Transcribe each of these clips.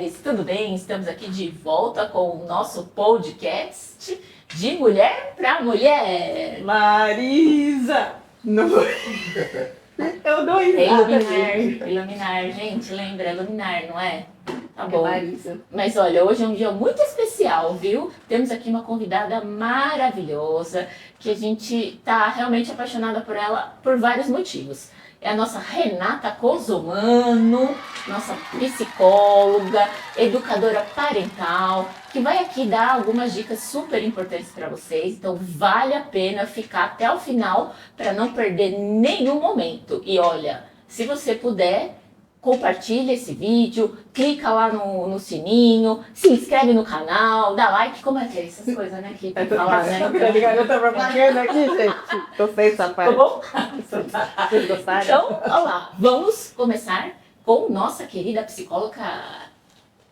mulheres, tudo bem? Estamos aqui de volta com o nosso podcast de mulher para mulher. Marisa! Não. Eu dou risada. Iluminar, gente, lembra? Iluminar, não é? Tá bom. Marisa. Mas olha, hoje é um dia muito especial, viu? Temos aqui uma convidada maravilhosa, que a gente tá realmente apaixonada por ela por vários motivos. É a nossa Renata Cosomano, nossa psicóloga, educadora parental, que vai aqui dar algumas dicas super importantes para vocês. Então vale a pena ficar até o final para não perder nenhum momento. E olha, se você puder, compartilha esse vídeo, clica lá no sininho, se inscreve no canal, dá like, como é que é essas coisas, né? Que tem que falar, né? Tá ligado? Eu tô propaganda aqui, gente. Tô sem essa parte. Tá bom? Vocês gostaram? Então, olha lá, vamos começar com nossa querida psicóloga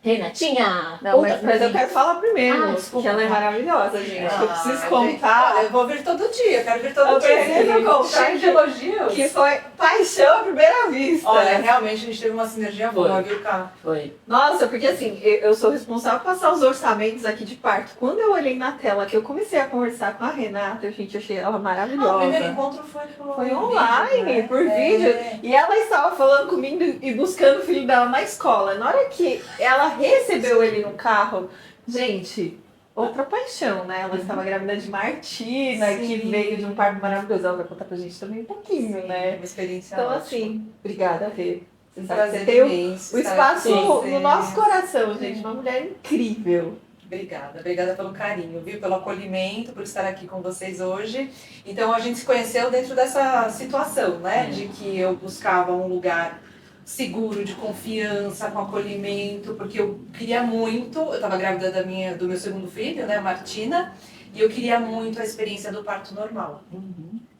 Renatinha. Não, Conta pra mas eu gente. quero falar primeiro, Desculpa. que ela é maravilhosa, gente. Eu preciso gente, contar. olha, eu vou vir todo dia, quero vir todo Eu dia. preciso contar Cheio de elogios. que foi paixão à primeira vista. Olha, realmente a gente teve uma sinergia boa, viu, Cá? Foi. Nossa, porque assim, eu sou responsável por passar os orçamentos aqui de parto. Quando eu olhei na tela que eu comecei a conversar com a Renata, gente, eu achei ela O maravilhosa. primeiro encontro foi Online, vídeo, né? por vídeo. E ela estava falando comigo e buscando o filho dela na escola. Na hora que ela recebeu ele no carro, gente, outra paixão, né? Ela estava grávida de Martina, Sim. que veio de um parto maravilhoso. Ela vai contar pra gente também um pouquinho, né? Uma experiência Então, ótima. assim, obrigada, Rê. Você Um sabe que prazer você tem imenso o estar espaço aqui com no nosso vocês. coração, gente. Uma mulher incrível. Obrigada pelo carinho, viu? Pelo acolhimento, por estar aqui com vocês hoje. Então a gente se conheceu dentro dessa situação, né? De que eu buscava um lugar seguro, de confiança, com acolhimento, porque eu queria muito, eu estava grávida do meu segundo filho, né, Martina, e eu queria muito a experiência do parto normal.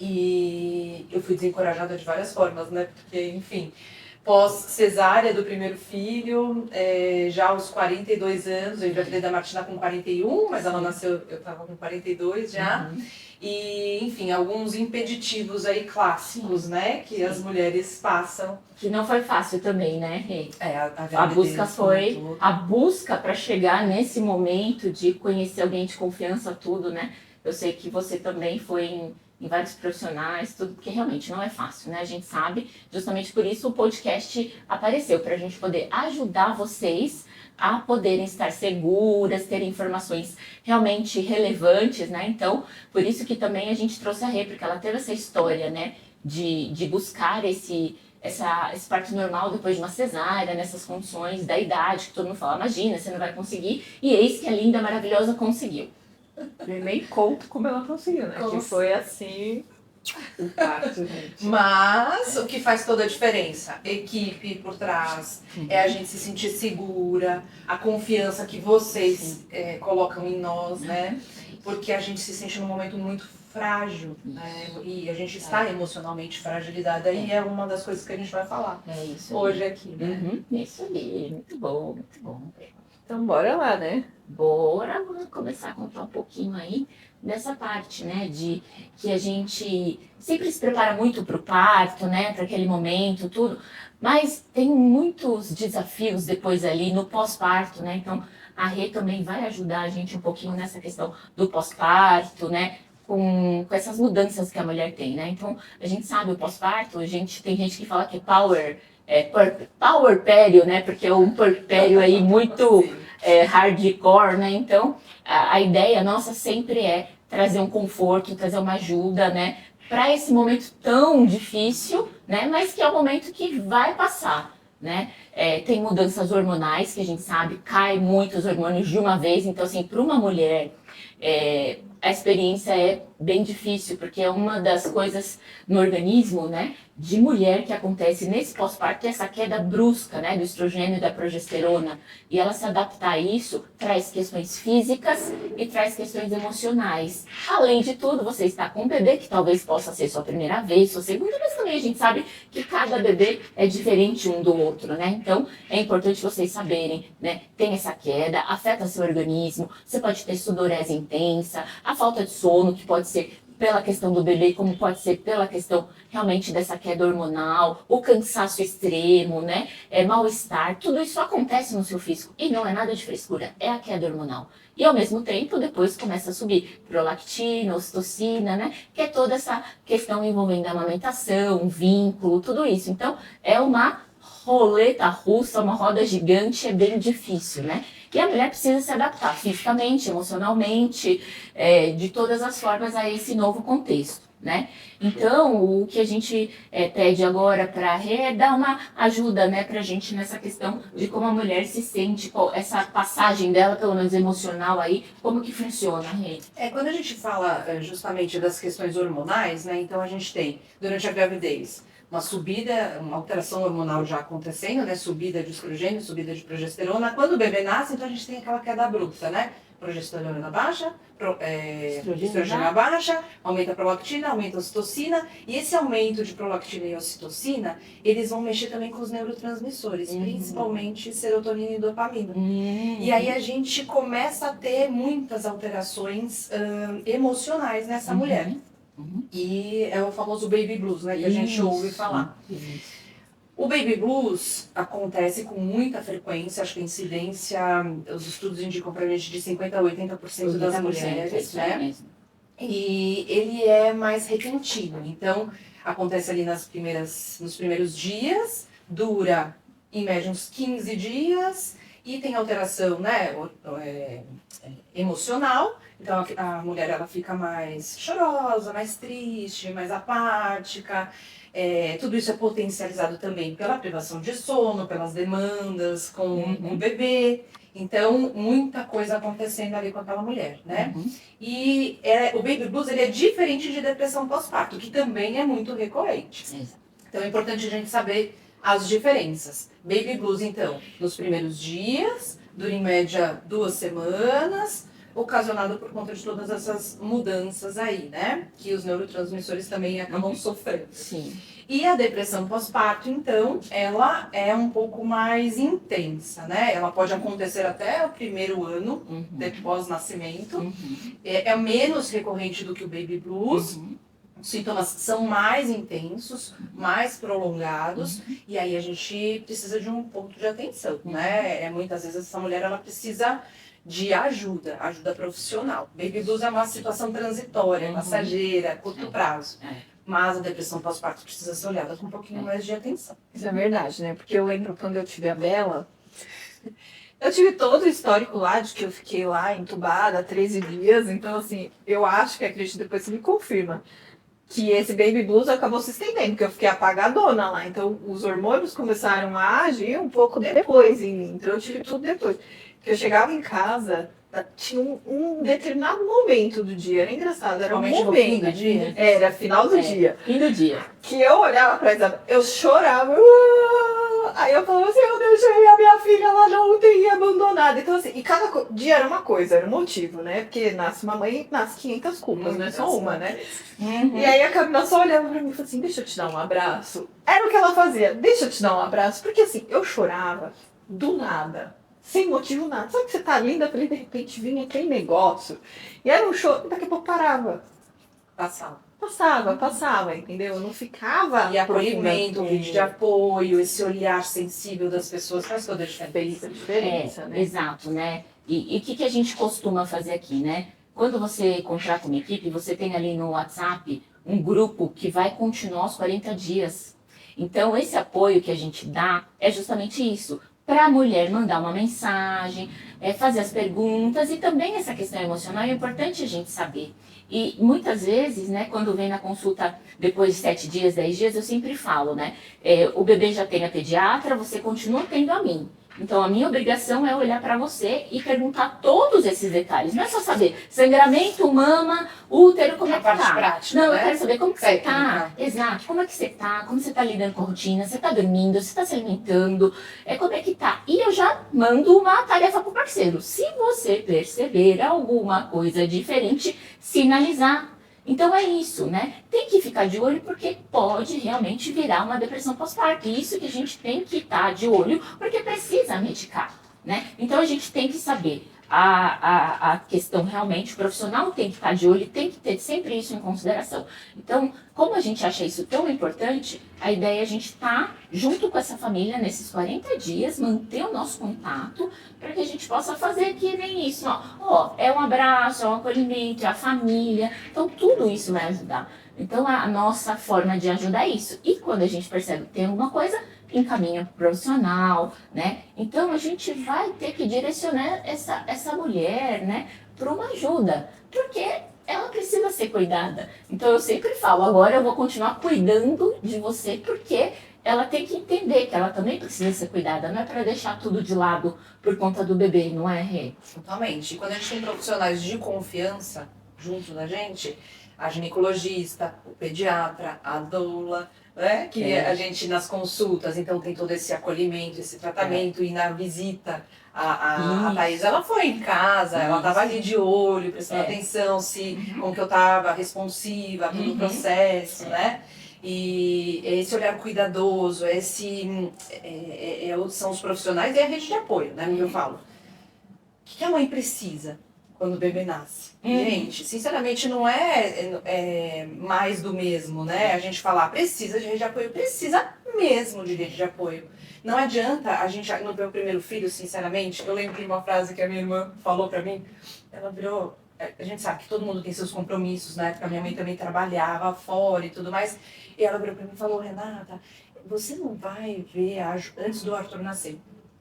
E eu fui desencorajada de várias formas, né? Porque, enfim, pós-cesárea do primeiro filho, já aos 42 anos, eu engravidei da Martina com 41, mas ela nasceu, eu estava com 42 já. E, enfim, alguns impeditivos aí clássicos, né? Que as mulheres passam. Que não foi fácil também, né, Rê? A gravidez busca foi muito. a busca para chegar nesse momento de conhecer alguém de confiança, tudo, né? Eu sei que você também foi em vários profissionais, tudo, porque realmente não é fácil, né? A gente sabe, justamente por isso o podcast apareceu, para a gente poder ajudar vocês a poderem estar seguras, terem informações realmente relevantes, né? Então, por isso que também a gente trouxe a Rê, porque ela teve essa história, né? De buscar esse parto normal depois de uma cesárea, nessas condições da idade, que todo mundo fala, imagina, você não vai conseguir, e eis que a linda, maravilhosa conseguiu. Eu nem conto como ela conseguiu, né? Que foi assim, o parto, gente. Mas o que faz toda a diferença? Equipe por trás, é a gente se sentir segura, a confiança que vocês colocam em nós, né? Porque a gente se sente num momento muito frágil, né? E a gente está emocionalmente fragilizada, e é uma das coisas que a gente vai falar É isso. hoje aqui, né? Isso aí, muito bom, muito bom. Então bora lá, né? Bora, vamos começar a contar um pouquinho aí dessa parte, né, de que a gente sempre se prepara muito para o parto, né, para aquele momento, tudo, mas tem muitos desafios depois ali no pós-parto, né, então a Rê também vai ajudar a gente um pouquinho nessa questão do pós-parto, né, com essas mudanças que a mulher tem, né, então a gente sabe o pós-parto, tem gente que fala que é puerpério, né, porque é um puerpério aí muito hardcore, né? Então, a ideia nossa sempre é trazer um conforto, trazer uma ajuda, né? Para esse momento tão difícil, né? Mas que é um momento que vai passar, né? Tem mudanças hormonais que a gente sabe, cai muitos hormônios de uma vez. Então, assim, para uma mulher, a experiência é bem difícil, porque é uma das coisas no organismo, né? De mulher que acontece nesse pós-parto, essa queda brusca, né, do estrogênio e da progesterona, e ela se adaptar a isso traz questões físicas e traz questões emocionais. Além de tudo, você está com um bebê que talvez possa ser sua primeira vez, sua segunda, mas também a gente sabe que cada bebê é diferente um do outro, né? Então, é importante vocês saberem, né? Tem essa queda, afeta seu organismo, você pode ter sudorese intensa, a falta de sono, que pode ser pela questão do bebê, como pode ser pela questão realmente dessa queda hormonal, o cansaço extremo, né? Mal-estar, tudo isso acontece no seu físico e não é nada de frescura, é a queda hormonal. E ao mesmo tempo, depois começa a subir prolactina, ocitocina, né? Que é toda essa questão envolvendo a amamentação, vínculo, tudo isso. Então, é uma roleta russa, uma roda gigante, é bem difícil, né? E a mulher precisa se adaptar fisicamente, emocionalmente, de todas as formas a esse novo contexto, né? Então, o que a gente pede agora para a Rê é dar uma ajuda, né, para a gente nessa questão de como a mulher se sente, essa passagem dela, pelo menos emocional aí, como que funciona, Rê? Quando a gente fala justamente das questões hormonais, né, então a gente tem, durante a gravidez, uma subida, uma alteração hormonal já acontecendo, né? Subida de estrogênio, subida de progesterona. Quando o bebê nasce, então a gente tem aquela queda abrupta, né? Progesterona baixa, estrogênio baixa, aumenta a prolactina, aumenta a ocitocina. E esse aumento de prolactina e ocitocina, eles vão mexer também com os neurotransmissores, principalmente serotonina e dopamina. E aí a gente começa a ter muitas alterações emocionais nessa mulher. E é o famoso baby blues, né, que a gente ouve falar. O baby blues acontece com muita frequência, acho que a incidência, os estudos indicam pra gente de 50% a 80% das mulheres, né? E ele é mais repentino, então acontece ali nos primeiros dias, dura em média uns 15 dias e tem alteração, né, emocional. Então a mulher ela fica mais chorosa, mais triste, mais apática. Tudo isso é potencializado também pela privação de sono, pelas demandas com o bebê. Então, muita coisa acontecendo ali com aquela mulher, né? E o baby blues ele é diferente de depressão pós-parto, que também é muito recorrente. Então, é importante a gente saber as diferenças. Baby blues, então, nos primeiros dias, dura em média 2 semanas, ocasionado por conta de todas essas mudanças aí, né? Que os neurotransmissores também acabam sofrendo. Sim. E a depressão pós-parto, então, ela é um pouco mais intensa, né? Ela pode acontecer até o primeiro ano, depois do nascimento. É menos recorrente do que o baby blues. Os sintomas são mais intensos, mais prolongados, e aí a gente precisa de um ponto de atenção, né? Muitas vezes essa mulher ela precisa de ajuda profissional. Baby blues é uma situação transitória, passageira, curto prazo. Mas a depressão pós-parto precisa ser olhada com um pouquinho mais de atenção. Isso é verdade, né? Porque eu lembro quando eu tive a Bela, eu tive todo o histórico lá de que eu fiquei lá entubada 13 dias. Então, assim, eu acho que a Cris depois você me confirma que esse baby blues acabou se estendendo, porque eu fiquei apagadona lá. Então, os hormônios começaram a agir um pouco depois em mim. Então, eu tive tudo depois. Porque eu chegava em casa, tinha um determinado momento do dia. Era engraçado, era um momento. Fim do dia? Era final do dia. Fim do dia. Que eu olhava pra Isabela, eu chorava. Aí eu falava assim, eu deixei a minha filha lá na UTI abandonada. Então assim, e cada dia era uma coisa, era um motivo, né? Porque nasce uma mãe, nasce 500 culpas, não é só uma, né? E aí a Camila só olhava pra mim e falava assim, deixa eu te dar um abraço. Era o que ela fazia, deixa eu te dar um abraço. Porque assim, eu chorava do nada. Sem motivo nada. Sabe que você tá linda, falei, de repente vinha aquele negócio. E era um choro, daqui a pouco parava. Passava, entendeu? Eu não ficava... E acolhimento, o vídeo de apoio, esse olhar sensível das pessoas faz toda a diferença. Né? Exato, né? E o que a gente costuma fazer aqui, né? Quando você contrata uma equipe, você tem ali no WhatsApp um grupo que vai continuar os 40 dias. Então, esse apoio que a gente dá é justamente isso. Para a mulher mandar uma mensagem, fazer as perguntas e também essa questão emocional é importante a gente saber. E muitas vezes, né, quando vem na consulta depois de 7 dias, 10 dias, eu sempre falo, né, o bebê já tem a pediatra, você continua tendo a mim. Então, a minha obrigação é olhar para você e perguntar todos esses detalhes. Não é só saber sangramento, mama, útero, como é que tá. A parte prática, não, né? eu quero saber como que você tá. Exato. Como é que você tá? Como você tá lidando com a rotina? Você tá dormindo? Você tá se alimentando? Como é que tá? E eu já mando uma tarefa pro parceiro. Se você perceber alguma coisa diferente, sinalizar. Então é isso, né? Tem que ficar de olho porque pode realmente virar uma depressão pós-parto. E isso que a gente tem que estar de olho porque precisa medicar, né? Então a gente tem que saber a questão realmente, o profissional tem que estar de olho, tem que ter sempre isso em consideração. Então, como a gente acha isso tão importante, a ideia é a gente estar junto com essa família nesses 40 dias, manter o nosso contato, para que a gente possa fazer que nem isso. Ó, é um abraço, é um acolhimento, é a família. Então, tudo isso vai ajudar. Então, a nossa forma de ajudar é isso. E quando a gente percebe que tem alguma coisa, encaminha para o profissional, né? Então, a gente vai ter que direcionar essa mulher, né, para uma ajuda, porque ela precisa ser cuidada. Então, eu sempre falo, agora eu vou continuar cuidando de você, porque ela tem que entender que ela também precisa ser cuidada, não é para deixar tudo de lado por conta do bebê, não é, Rê? Totalmente. E quando a gente tem profissionais de confiança junto da gente, a ginecologista, o pediatra, a doula, né? Que a gente nas consultas, então tem todo esse acolhimento, esse tratamento, e na visita, a Thaís, ela foi em casa, ela estava ali de olho, prestando atenção como que eu estava responsiva a todo o processo, né? E esse olhar cuidadoso, são os profissionais e a rede de apoio, né? Como eu falo. O que a mãe precisa quando o bebê nasce? Gente, sinceramente, não é mais do mesmo, né? A gente falar, precisa de rede de apoio, precisa mesmo de rede de apoio. Não adianta a gente, no meu primeiro filho, sinceramente, eu lembro de uma frase que a minha irmã falou pra mim, ela virou, a gente sabe que todo mundo tem seus compromissos, né? Porque a minha mãe também trabalhava fora e tudo mais, e ela virou pra mim e falou, Renata, você não vai ver, antes do Arthur nascer,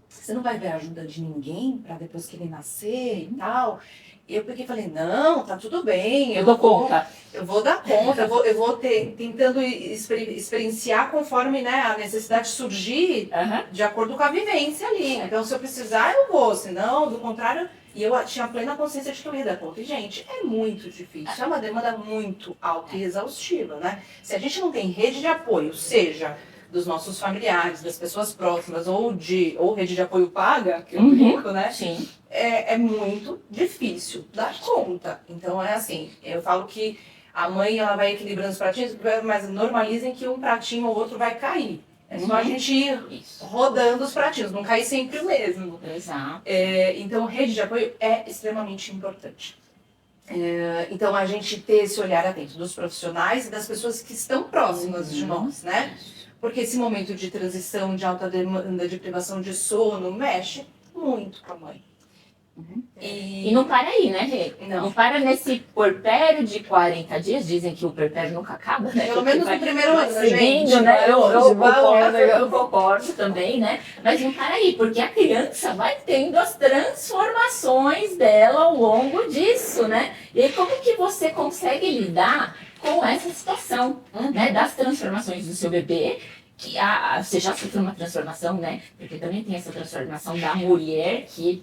você não vai ver a ajuda de ninguém pra depois que ele nascer e tal? Eu peguei e falei, não, tá tudo bem. Eu dou conta. Eu vou dar conta, eu vou tentando experienciar conforme, né, a necessidade surgir de acordo com a vivência ali. Então, se eu precisar, eu vou. Senão, do contrário, e eu tinha plena consciência de que eu ia dar conta. E, gente, é muito difícil. É uma demanda muito alta e exaustiva, né? Se a gente não tem rede de apoio, seja dos nossos familiares, das pessoas próximas, ou rede de apoio paga, que eu brinco, né? Sim. É muito difícil dar conta. Então, é assim, eu falo que a mãe ela vai equilibrando os pratinhos, mas normalizem que um pratinho ou outro vai cair. É só a gente ir rodando os pratinhos, não cair sempre o mesmo. Exato. Então, rede de apoio é extremamente importante. Então, a gente ter esse olhar atento dos profissionais e das pessoas que estão próximas de nós, né? Porque esse momento de transição, de alta demanda, de privação de sono, mexe muito com a mãe. E não para aí, né, Rê? Não para nesse puerpério de 40 dias, dizem que o puerpério nunca acaba, né? Pelo menos no primeiro ano, seguindo, gente. Né? Eu concordo também, né? Mas não para aí, porque a criança vai tendo as transformações dela ao longo disso, né? E aí, como que você consegue lidar com essa situação, né? Das transformações do seu bebê, que você já sofreu uma transformação, né? Porque também tem essa transformação da mulher que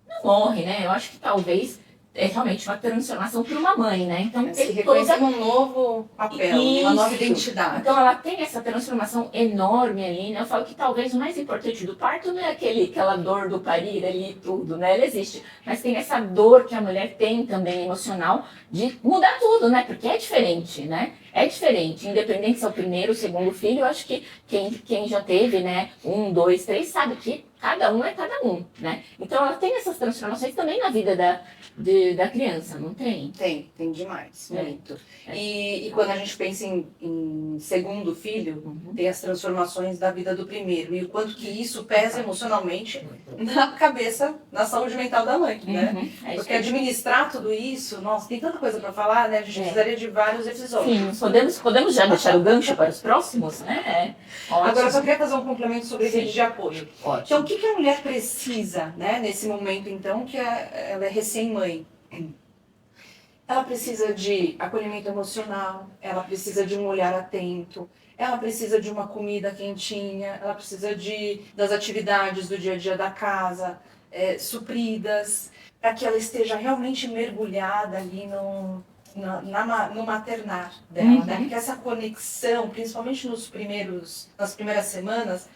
não morre, né? Eu acho que talvez é realmente uma transformação para uma mãe, né? Então se reconhecer um novo papel, uma nova identidade. Então ela tem essa transformação enorme ali, né? Eu falo que talvez o mais importante do parto não é aquela dor do parir ali e tudo, né? Ela existe, mas tem essa dor que a mulher tem também emocional de mudar tudo, né? Porque é diferente, né? É diferente, independente se é o primeiro ou o segundo filho, eu acho que quem já teve, né, 1, 2, 3, sabe que cada um é cada um, né? Então ela tem essas transformações também na vida da criança, não tem? Tem demais, muito. E quando a gente pensa em segundo filho, tem as transformações da vida do primeiro, e o quanto que isso pesa emocionalmente na cabeça, na saúde mental da mãe, né? Porque administrar tudo isso, nossa, tem tanta coisa para falar, né? A gente precisaria de vários episódios. Sim, podemos já deixar o gancho para os próximos, né? Agora, eu só queria fazer um complemento sobre rede de apoio. Ótimo. Então, o que a mulher precisa, né, nesse momento, então, que ela é recém-mãe? Ela precisa de acolhimento emocional, ela precisa de um olhar atento, ela precisa de uma comida quentinha, ela precisa das atividades do dia a dia da casa, supridas, para que ela esteja realmente mergulhada ali no maternar dela, né? Porque essa conexão, principalmente nas primeiras semanas,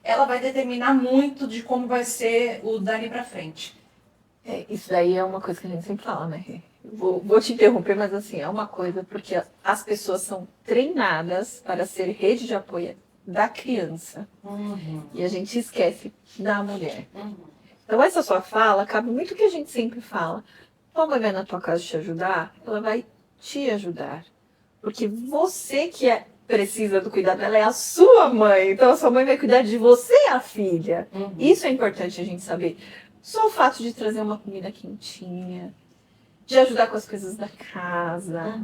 ela vai determinar muito de como vai ser o dali pra frente. Isso daí é uma coisa que a gente sempre fala, né? Vou te interromper, mas assim, é uma coisa porque as pessoas são treinadas para ser rede de apoio da criança. E a gente esquece da mulher. Então essa sua fala cabe muito o que a gente sempre fala. Tua mãe vai na tua casa te ajudar, ela vai te ajudar. Porque você precisa do cuidado dela, é a sua mãe. Então a sua mãe vai cuidar de você, a filha. Isso é importante a gente saber. Só o fato de trazer uma comida quentinha, de ajudar com as coisas da casa,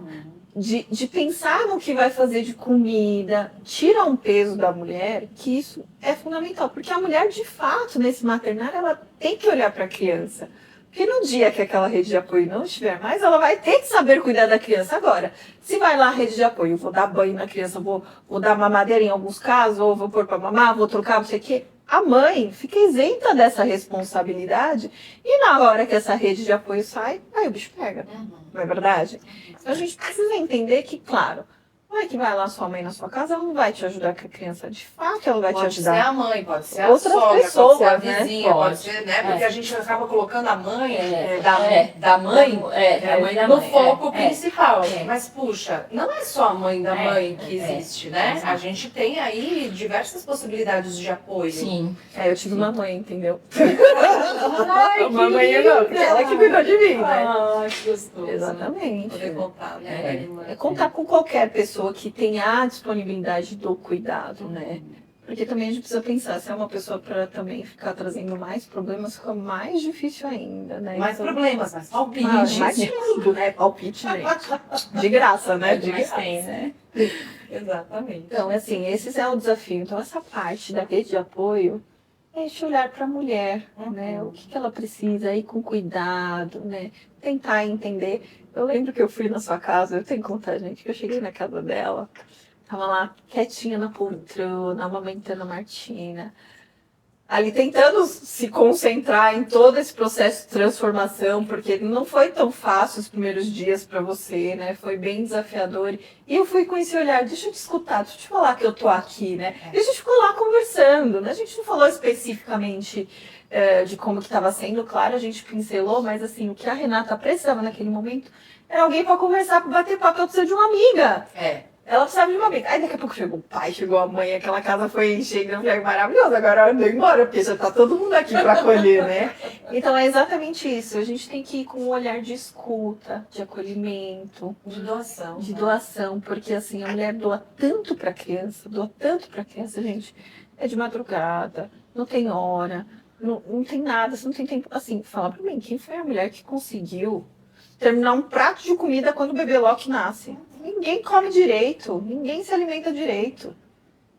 de pensar no que vai fazer de comida, tira um peso da mulher, que isso é fundamental. Porque a mulher, de fato, nesse maternário, ela tem que olhar para a criança. Porque no dia que aquela rede de apoio não estiver mais, ela vai ter que saber cuidar da criança. Agora, se vai lá a rede de apoio, vou dar banho na criança, vou dar mamadeira em alguns casos, ou vou pôr para mamar, vou trocar, não sei o quê. A mãe fica isenta dessa responsabilidade e na hora que essa rede de apoio sai, aí o bicho pega. Não é verdade? Então a gente precisa entender que, claro, não é que vai lá sua mãe na sua casa, ela não vai te ajudar com a criança. De fato, ela vai te ajudar. Pode ser a mãe, pode ser a Outras sogra, pessoas, pode ser a né? vizinha, pode ser, né? Porque a gente acaba colocando a mãe da mãe no foco é. principal. É. Mas, puxa, não é só a mãe da mãe que existe, né? Exato. A gente tem aí diversas possibilidades de apoio. Sim. Eu tive uma mãe, entendeu? Ai, Uma mãe não, porque ela que cuidou de mim, né? Ai, que gostoso. Exatamente. Poder contar, né? É contar com qualquer pessoa que tenha a disponibilidade do cuidado, né? Porque também a gente precisa pensar, se é uma pessoa para também ficar trazendo mais problemas, fica mais difícil ainda, né? Mais Então, problemas, mais palpites. mais de tudo, né? Palpite, gente. De graça, né? De Mas graça. tem, né? Exatamente. Então, assim, esse é o desafio. Então, essa parte da rede de apoio é esse olhar para a mulher, né? O que ela precisa, ir com cuidado, né? Tentar entender. Eu lembro que eu fui na sua casa, eu tenho que contar, gente, que eu cheguei na casa dela, tava lá quietinha na poltrona, amamentando a Martina, ali tentando se concentrar em todo esse processo de transformação, porque não foi tão fácil os primeiros dias para você, né? Foi bem desafiador. E eu fui com esse olhar, deixa eu te escutar, deixa eu te falar que eu tô aqui, né? E a gente ficou lá conversando, né? A gente não falou especificamente de como que estava sendo, claro, a gente pincelou, mas assim, o que a Renata precisava naquele momento era alguém para conversar, para bater papo, ela precisa de uma amiga. Ela precisava de uma amiga. Aí daqui a pouco chegou o pai, chegou a mãe, aquela casa foi enchendo, foi maravilhoso. Agora ela andou embora, porque já tá todo mundo aqui para acolher, né? Então é exatamente isso. A gente tem que ir com um olhar de escuta, de acolhimento, De doação. de doação, porque assim, a mulher doa tanto para criança, gente. É de madrugada, não tem hora, não tem nada, você não tem tempo. Assim, fala pra mim, quem foi a mulher que conseguiu terminar um prato de comida quando o bebê Loki nasce? Ninguém come direito, ninguém se alimenta direito,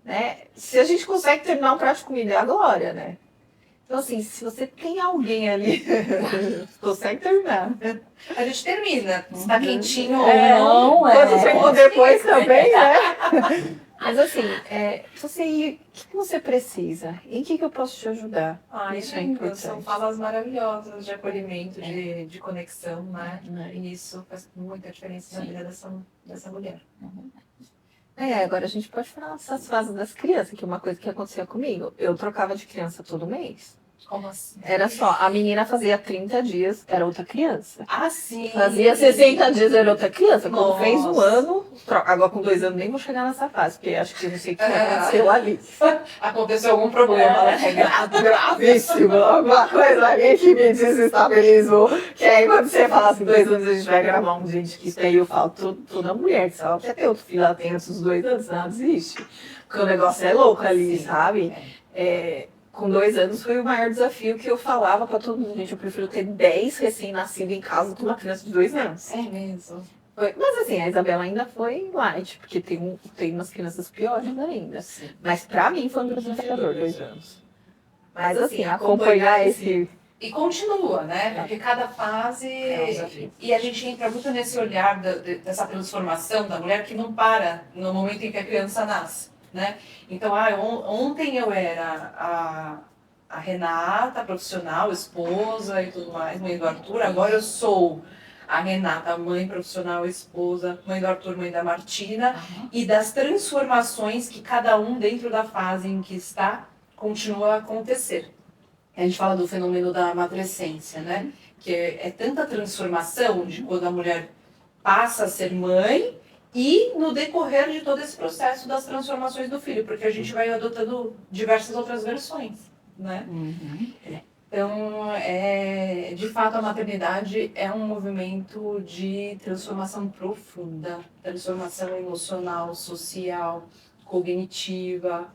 né? Se a gente consegue terminar um prato de comida, é a glória, né? Então, assim, se você tem alguém ali, consegue terminar. A gente termina. Se tá quentinho ou não, Quanto tempo depois também, né? Mas assim, você ir, o que você precisa? Em que eu posso te ajudar? Isso é importante. São falas maravilhosas de acolhimento, de conexão, né? E isso faz muita diferença na vida dessa mulher. Agora a gente pode falar dessas fases das crianças, que é uma coisa que acontecia comigo. Eu trocava de criança todo mês. Como assim? Era só, a menina fazia 30 dias, era outra criança. Ah, sim! Fazia 60 dias, era outra criança. Quando Nossa. fez um ano, troca. Agora com 2 anos nem vou chegar nessa fase, porque acho que não sei o que aconteceu ali. Aconteceu algum problema, né? É gravíssimo, alguma coisa ali que me desestabilizou. Que aí quando você fala assim, 2 anos a gente vai gravar um gente que isso aí eu falo, toda mulher, se ela quer ter outro filho, ela tem antes dos 2 anos, não desiste. Porque o negócio é louco ali, sabe? Com 2 anos foi o maior desafio que eu falava pra todo mundo. Gente, eu prefiro ter 10 recém-nascidos em casa do que uma criança de 2 anos. É mesmo. Mas assim, a Isabela ainda foi light, porque tem umas crianças piores ainda. Sim. Mas pra mim foi um desafiador, 2 anos. Mas assim, acompanhar esse... E continua, né? Porque cada fase... um desafio. E a gente entra muito nesse olhar dessa transformação da mulher que não para no momento em que a criança nasce, né? Então, ontem eu era a Renata, profissional, esposa e tudo mais, mãe do Arthur. Agora eu sou a Renata, mãe profissional, esposa, mãe do Arthur, mãe da Martina. E das transformações que cada um dentro da fase em que está continua a acontecer. A gente fala do fenômeno da matrescência, né? Que é tanta transformação de quando a mulher passa a ser mãe e no decorrer de todo esse processo das transformações do filho, porque a gente vai adotando diversas outras versões, né? Então, de fato, a maternidade é um movimento de transformação profunda, transformação emocional, social, cognitiva,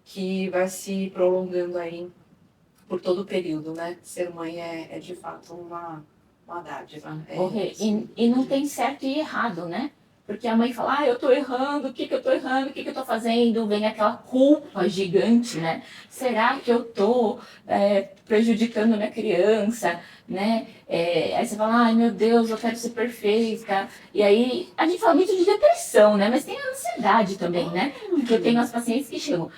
que vai se prolongando aí por todo o período, né? Ser mãe é de fato uma dádiva. E não tem certo e errado, né? Porque a mãe fala, eu tô errando, o que eu tô errando, o que eu tô fazendo? Vem aquela culpa gigante, né? Será que eu tô prejudicando minha criança, né? Aí você fala, ai meu Deus, eu quero ser perfeita. E aí, a gente fala muito de depressão, né? Mas tem a ansiedade também, né? Porque eu tenho as pacientes que chegam,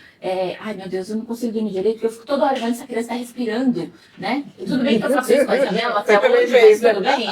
ai meu Deus, eu não consigo dormir direito, porque eu fico toda hora vendo essa criança tá respirando, né? E tudo bem que eu faço isso com a janela, até hoje, mas tudo bem.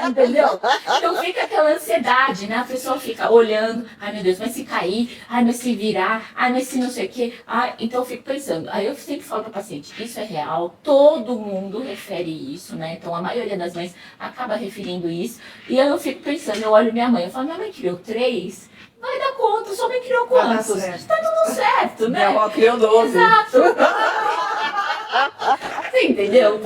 Entendeu? Então fica aquela ansiedade, né? A pessoa fica olhando, ai meu Deus, mas se cair, ai mas se virar, ai mas se não sei o quê. Então eu fico pensando, aí eu sempre falo para o paciente, isso é real, todo mundo refere isso, né? Então a maioria das mães acaba referindo isso. E aí eu fico pensando, eu olho minha mãe, eu falo, minha mãe criou 3, vai dar conta, sua mãe criou quantos? Tá tudo certo, né? Minha avó criou 12. Exato. Você entendeu?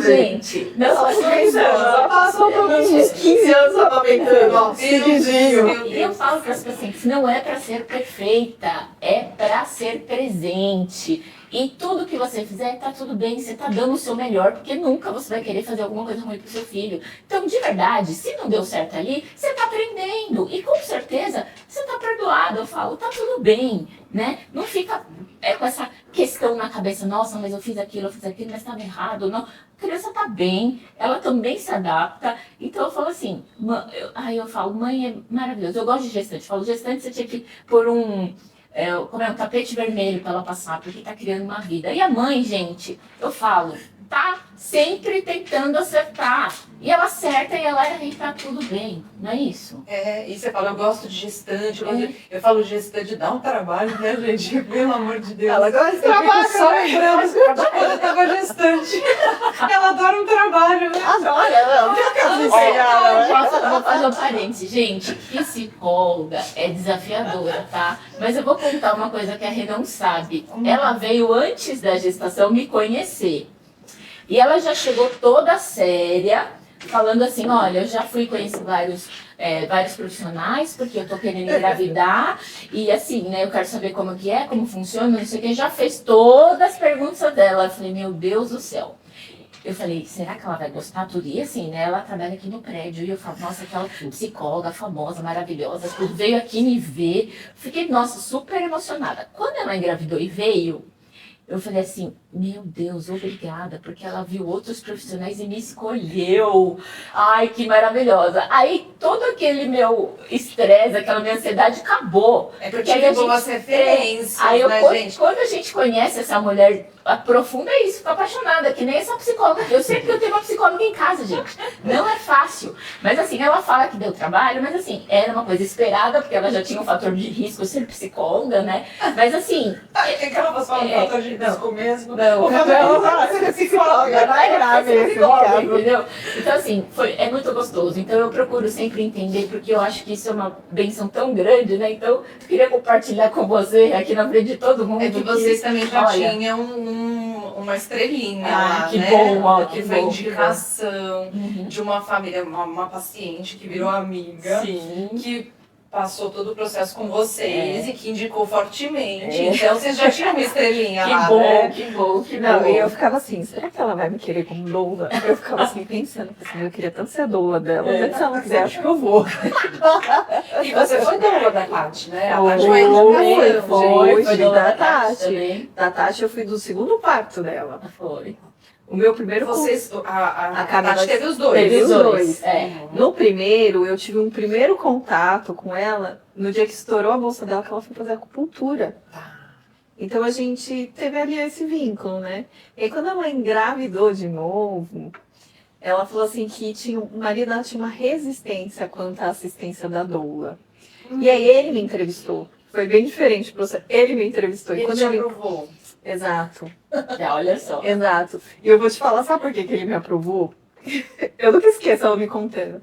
Gente, não Ela passou por uns 15 anos amamentando, filhozinho. E eu falo para as pacientes, não é para ser perfeita, é para ser presente. E tudo que você fizer, tá tudo bem, você tá dando o seu melhor, porque nunca você vai querer fazer alguma coisa ruim pro seu filho. Então, de verdade, se não deu certo ali, você tá aprendendo. E com certeza, você tá perdoado. Eu falo, tá tudo bem, né? Não fica com essa questão na cabeça, nossa, mas eu fiz aquilo, mas estava errado. Não, a criança tá bem, ela também se adapta. Então eu falo assim, eu falo, mãe é maravilhoso. Eu gosto de gestante. Eu falo, gestante você tinha que pôr um tapete vermelho para ela passar, porque tá criando uma vida. E a mãe, gente, eu falo, tá sempre tentando acertar. E ela acerta e ela erra e tá tudo bem, não é isso? E você fala, eu gosto de gestante. Eu falo, gestante dá um trabalho, né, gente? Pelo amor de Deus. Ela gosta de trabalho. Só lembrando quando eu tava gestante. Ela adora um trabalho, né? Adora, Vou fazer um parênteses. Gente, psicóloga é desafiadora, tá? Mas eu vou contar uma coisa que a Rê não sabe. Ela veio antes da gestação me conhecer. E ela já chegou toda séria, falando assim, olha, eu já fui conhecer vários profissionais, porque eu tô querendo engravidar, e assim, né, eu quero saber como que é, como funciona, não sei o que, já fez todas as perguntas dela. Eu falei, meu Deus do céu. Eu falei, será que ela vai gostar tudo? E assim, né, ela trabalha aqui no prédio, e eu falo, nossa, aquela psicóloga famosa, maravilhosa, tudo, veio aqui me ver. Fiquei, nossa, super emocionada. Quando ela engravidou e veio, eu falei assim, meu Deus, obrigada, porque ela viu outros profissionais e me escolheu. Ai, que maravilhosa. Aí todo aquele meu estresse, aquela minha ansiedade acabou. Porque aí a gente as referências, gente? Quando a gente conhece essa mulher aprofunda isso, fica apaixonada, que nem essa psicóloga. Eu sei que eu tenho uma psicóloga em casa, gente. Não é fácil. Mas assim, ela fala que deu trabalho, mas assim, era uma coisa esperada, porque ela já tinha um fator de risco ser psicóloga, né? Mas assim... Quem que ela fala um fator de risco mesmo? Não, ser psicóloga, não é grave esse caso, entendeu? Então assim, é muito gostoso. Então eu procuro sempre entender, porque eu acho que isso é uma benção tão grande, né? Então eu queria compartilhar com você, aqui na frente de todo mundo. É que vocês também já tinham uma estrelinha lá, que né? Bom, ó, que foi bom, indicação de uma família, uma paciente que virou amiga, Sim. que passou todo o processo com vocês e que indicou fortemente. Então vocês já tinham uma estrelinha lá, né? Que bom. Não, e eu ficava assim, será que ela vai me querer como doula? Eu ficava assim pensando, assim, eu queria tanto ser a doula dela, mas se ela não quiser, acho que eu vou. E você foi doula da Tati, né? A Tati foi da Tati. Da Tati eu fui do segundo parto dela. Foi. O meu primeiro a Tati teve os dois. Teve os dois. É. No primeiro, eu tive um primeiro contato com ela no dia que estourou a bolsa dela, que ela foi fazer acupuntura. Então a gente teve ali esse vínculo, né? E aí, quando ela engravidou de novo, ela falou assim que o marido dela tinha uma resistência quanto à assistência da doula. E aí ele me entrevistou. Foi bem diferente o processo. Ele me entrevistou. E quando ele te aprovou. Exato. Olha só. Exato. E eu vou te falar, sabe por que ele me aprovou? Eu nunca esqueço ela me contando.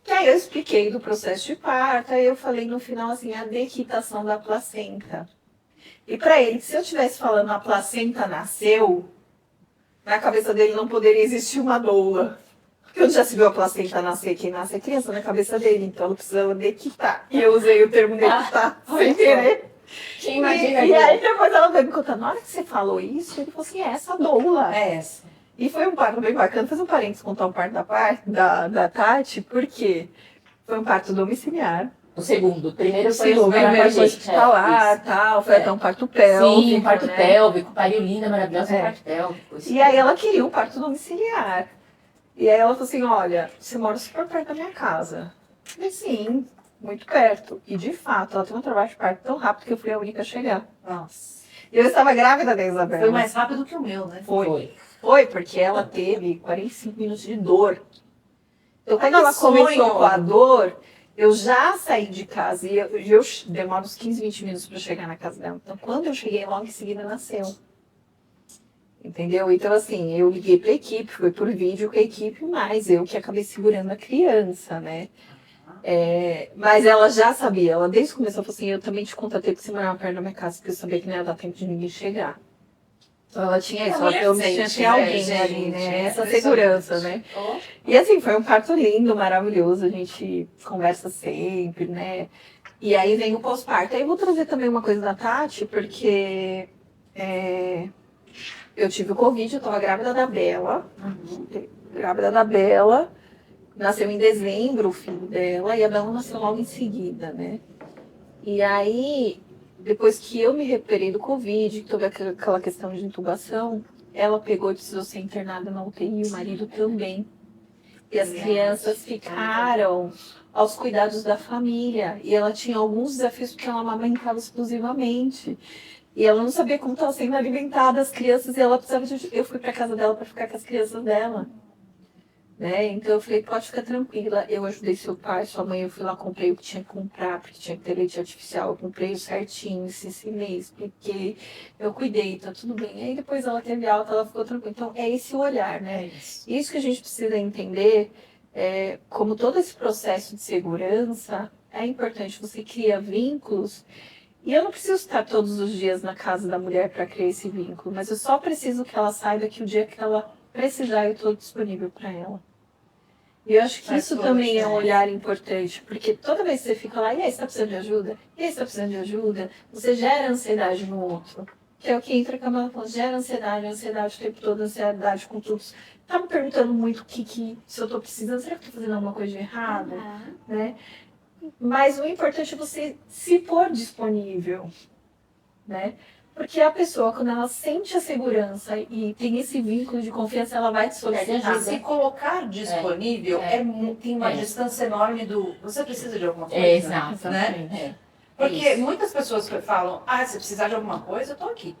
Que aí eu expliquei do processo de parto, aí eu falei no final assim, a dequitação da placenta. E pra ele, se eu estivesse falando a placenta nasceu, na cabeça dele não poderia existir uma doula. Porque onde já se viu a placenta nascer, quem nasce é criança na cabeça dele, então ela precisava dequitar. E eu usei o termo dequitar sem querer. Quem imagina E aí depois ela veio me contar, na hora que você falou isso, ele falou assim, é essa doula. É essa. E foi um parto bem bacana, fazer um parênteses, contar um parto da Tati, porque foi um parto domiciliar. O segundo. Primeiro O foi segundo, o primeiro foi hospitalar, tal, foi até um parto pélvico. Sim, um parto né? pélvico, pariu linda, maravilhosa, É. um parto pélvico. E aí ela queria um parto domiciliar. E aí ela falou assim, olha, você mora super perto da minha casa. Eu falei, sim, muito perto. E de fato, ela tem um trabalho de parto tão rápido que eu fui a única a chegar. Nossa. E eu estava grávida da Isabela. Foi mais rápido que o meu, né? Foi, porque ela teve 45 minutos de dor. Então, quando Ai, ela que começou sonho! com a dor, eu já saí de casa e eu demoro uns 15, 20 minutos para chegar na casa dela. Então, quando eu cheguei, logo em seguida nasceu. Entendeu? Então, assim, eu liguei para a equipe, foi por vídeo com a equipe, mas eu que acabei segurando a criança, né? Mas ela já sabia, ela desde o começo ela falou assim, eu também te contatei porque você morava perto da minha casa, porque eu sabia que não ia dar tempo de ninguém chegar. Então ela tinha isso, ela pelo menos tinha alguém ali, né? Essa segurança, né? E assim, foi um parto lindo, maravilhoso, a gente conversa sempre, né? E aí vem o pós-parto. Aí eu vou trazer também uma coisa da Tati, porque eu tive o Covid, eu tava grávida da Bela, nasceu em dezembro o filho dela, e a Bela nasceu logo em seguida, né? E aí, depois que eu me recuperei do Covid, que teve aquela questão de intubação, ela pegou e precisou ser internada na UTI, o marido também. E as crianças ficaram aos cuidados da família. E ela tinha alguns desafios porque ela amamentava exclusivamente. E ela não sabia como estava sendo alimentada as crianças e ela precisava de... Eu fui para casa dela para ficar com as crianças dela. Né? Então eu falei, pode ficar tranquila, eu ajudei seu pai, sua mãe, eu fui lá, comprei o que tinha que comprar, porque tinha que ter leite artificial, eu comprei certinho, ensinei, expliquei, eu cuidei, tá tudo bem. Aí depois ela teve alta, ela ficou tranquila. Então é esse o olhar, né? Isso que a gente precisa entender, como todo esse processo de segurança, é importante, você cria vínculos, e eu não preciso estar todos os dias na casa da mulher para criar esse vínculo, mas eu só preciso que ela saiba que o dia que ela precisar, eu estou disponível para ela. E eu acho que isso também é um olhar importante, porque toda vez que você fica lá, e aí, você está precisando de ajuda? E aí, você está precisando de ajuda? Você gera ansiedade no outro. Que é o que entra com a Camila falando, gera ansiedade o tempo todo, ansiedade com tudo. Tá me perguntando muito se eu estou precisando, será que eu estou fazendo alguma coisa de errado? Né? Mas o importante é você se pôr disponível, né? Porque a pessoa, quando ela sente a segurança e tem esse vínculo de confiança, ela vai te solicitar. Se colocar disponível, tem uma distância enorme do... Você precisa de alguma coisa? Exato. Né? Porque muitas pessoas falam, se precisar de alguma coisa, eu tô aqui.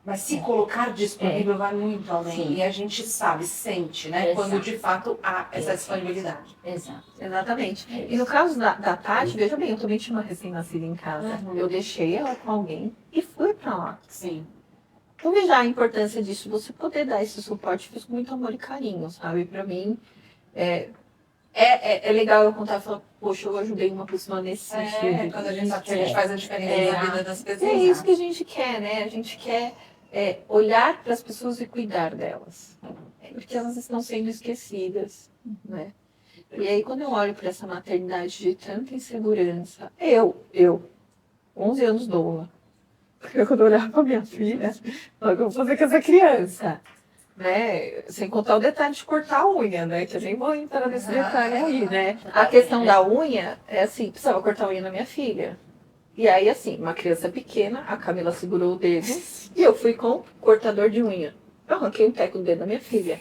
Mas se colocar disponível vai muito além. Sim. E a gente sabe, sente, né? Exato. Quando de fato há essa disponibilidade. Exato. Exatamente. E no caso da Tati, veja bem, eu também tinha uma recém-nascida em casa. Eu deixei ela com alguém e fui pra lá. Sim. Então veja a importância disso, você poder dar esse suporte com muito amor e carinho, sabe? Pra mim, é legal eu contar e falar, poxa, eu ajudei uma pessoa nesse sentido. Quando a gente sabe que a gente faz a diferença na vida das pessoas. É isso que a gente quer, né? A gente quer olhar para as pessoas e cuidar delas. Porque elas estão sendo esquecidas, né? E aí, quando eu olho para essa maternidade de tanta insegurança, eu 11 anos doula. Porque quando eu olhava para minha filha, o que eu vou fazer com essa criança? Né? Sem contar o detalhe de cortar a unha, né? Que eu nem vou entrar nesse detalhe aí, né? A questão da unha é assim, precisava cortar a unha na minha filha. E aí, assim, uma criança pequena, a Camila segurou o dedo e eu fui com cortador de unha. Eu arranquei um teco do dedo da minha filha.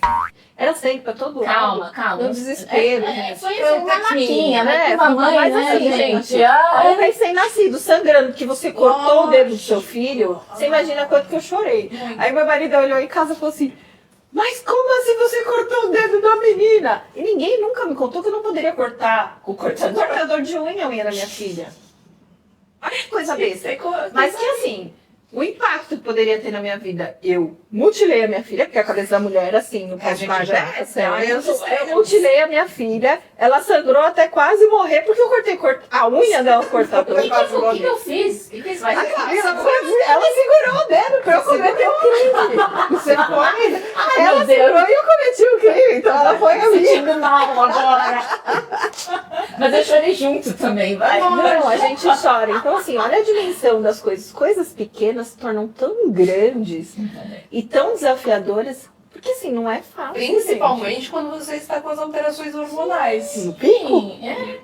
Era sangue pra todo lado. Calma. No desespero, gente. Foi assim, uma maquinha, né? né? Mamãe, Mas né, assim, gente? Aí o recém-nascido, sangrando, que você cortou o dedo do seu filho, você imagina quanto que eu chorei. Aí meu marido olhou em casa e falou assim, mas como assim você cortou o dedo da menina? E ninguém nunca me contou que eu não poderia cortar com o cortador de unha a unha da minha filha. Olha que coisa besta. Mas que assim, o impacto que poderia ter na minha vida. Eu mutilei a minha filha, porque a cabeça da mulher, assim, no A gente pós-parto já é assim, é, eu mutilei a minha filha, ela sangrou até quase morrer, porque eu cortei a unha dela cortada. O que eu fiz? O que você vai A fazer? Camila ela segurou o dedo pra eu cometer o crime. Você foi. Ela meu Deus. segurou e eu cometi o crime. Então ela foi a Tô me minha. sentindo mal agora. Mas eu chorei junto também, vai. Não, a gente chora. Então, assim, olha a dimensão das coisas. Coisas pequenas se tornam tão grandes e tão desafiadoras, porque assim, não é fácil. Principalmente quando você está com as alterações hormonais. No pico? Sim, é.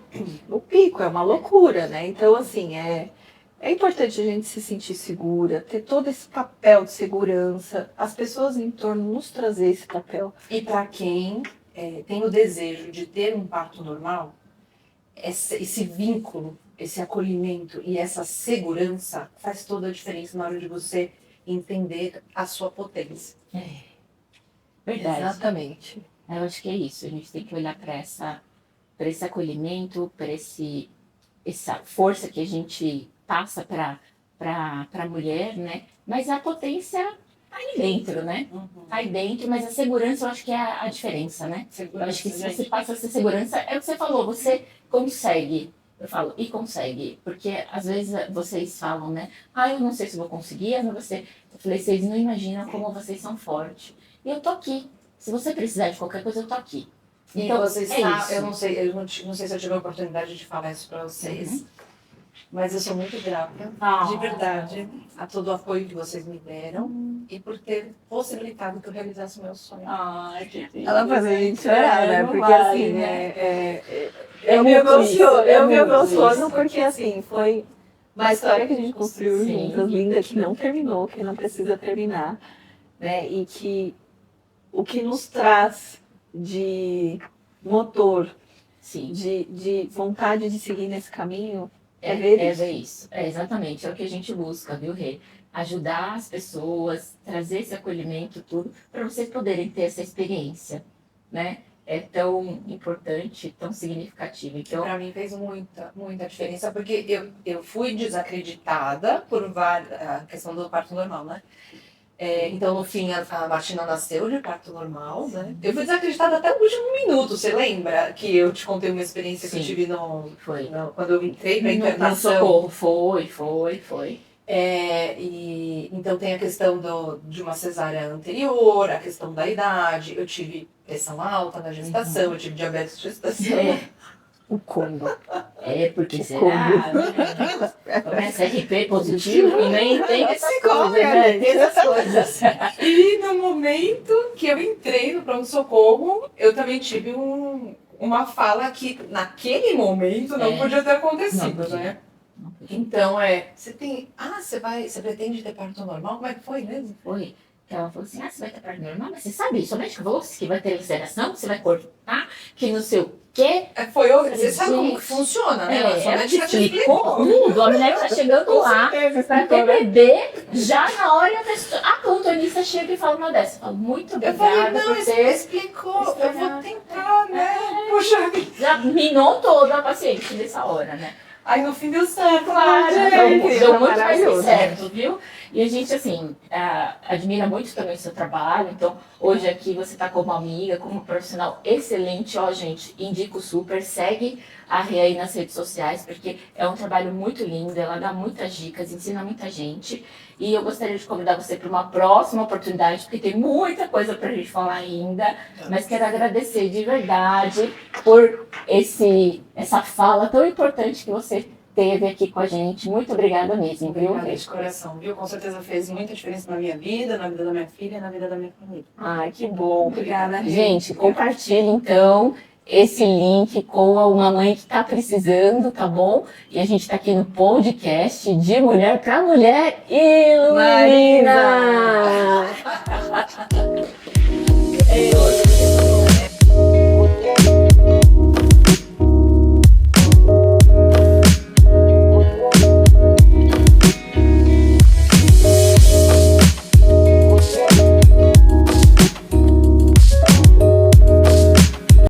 No pico, é uma loucura, né? Então, assim, é importante a gente se sentir segura, ter todo esse papel de segurança, as pessoas em torno nos trazer esse papel. E para quem tem o desejo de ter um parto normal, esse vínculo, esse acolhimento e essa segurança faz toda a diferença na hora de você entender a sua potência. Verdade. Exatamente. Eu acho que é isso. A gente tem que olhar para esse acolhimento, para essa força que a gente passa para a mulher, né? Mas a potência tá aí dentro, né? Tá aí dentro, mas a segurança eu acho que é a diferença, né? Eu acho que se você passa essa segurança, é o que você falou, você consegue. Eu falo, e consegue. Porque às vezes vocês falam, né? Eu não sei se vou conseguir, eu falei, vocês não imaginam como vocês são fortes. E eu tô aqui. Se você precisar de qualquer coisa, eu tô aqui. Então, vocês isso. eu não sei se eu tive a oportunidade de falar isso para vocês, mas eu sou muito grata, de verdade, a todo o apoio que vocês me deram e por ter possibilitado que eu realizasse o meu sonho. Ela faz a gente chorar, né? não Porque vai, assim, né? eu me muito emociono isso. porque assim, foi uma história que a gente construiu Sim. juntas, linda, que não terminou, que não precisa terminar, né? E que o que nos traz de motor, Sim. de vontade de seguir nesse caminho, é ver isso. É exatamente, é o que a gente busca, viu, Rê? Ajudar as pessoas, trazer esse acolhimento, tudo, para vocês poderem ter essa experiência, né? É tão importante, tão significativo. Então, Para mim fez muita, muita diferença, porque eu fui desacreditada por a questão do parto normal, né? Então, no fim, a Martina nasceu de parto normal, né? Eu fui desacreditada até o último minuto, você lembra? Que eu te contei uma experiência que eu tive quando eu entrei para internação. Foi. Então tem a questão de uma cesárea anterior, a questão da idade, eu tive pressão alta na gestação, eu tive diabetes de gestação. o combo. Porque será? Começa RP positivo e nem tem essas coisas, né? Tem essas coisas. E no momento que eu entrei no pronto-socorro, eu também tive uma fala que naquele momento não podia ter acontecido, né? Então você pretende ter parto normal? Como é que foi mesmo? Foi. Que ela falou assim, você vai ter parto normal? Mas você sabe, sua médica falou que vai ter ulceração, que você vai cortar, que não sei o quê. Você sabe como que funciona, né? Sua Ela médica te explicou tudo. A mulher tá chegando lá pra ter bebê, já na hora a plantonista chega e fala uma dessa. Fala, muito Eu obrigada falei, não, por ter... explicou, eu vou tentar, né? Puxa vida. Já minou toda a paciente nessa hora, né? Aí no fim deu certo, Claro, gente. deu muito mais maravilhoso, certo, viu? E a gente, assim, admira muito também o seu trabalho. Então, hoje aqui você está como amiga, como profissional excelente. Ó, gente, indico super. Segue a Rê aí nas redes sociais, porque é um trabalho muito lindo. Ela dá muitas dicas, ensina muita gente. E eu gostaria de convidar você para uma próxima oportunidade, porque tem muita coisa para a gente falar ainda. Mas quero agradecer de verdade por essa fala tão importante que você teve aqui com a gente. Muito obrigada mesmo, viu? Obrigada de coração, viu? Com certeza fez muita diferença na minha vida, na vida da minha filha e na vida da minha família. Ai, que bom. Obrigada, Rê. Gente, compartilhe então esse link com uma mãe que está precisando, tá bom? E a gente está aqui no podcast de Mulher para Mulher Ilumina! Marina!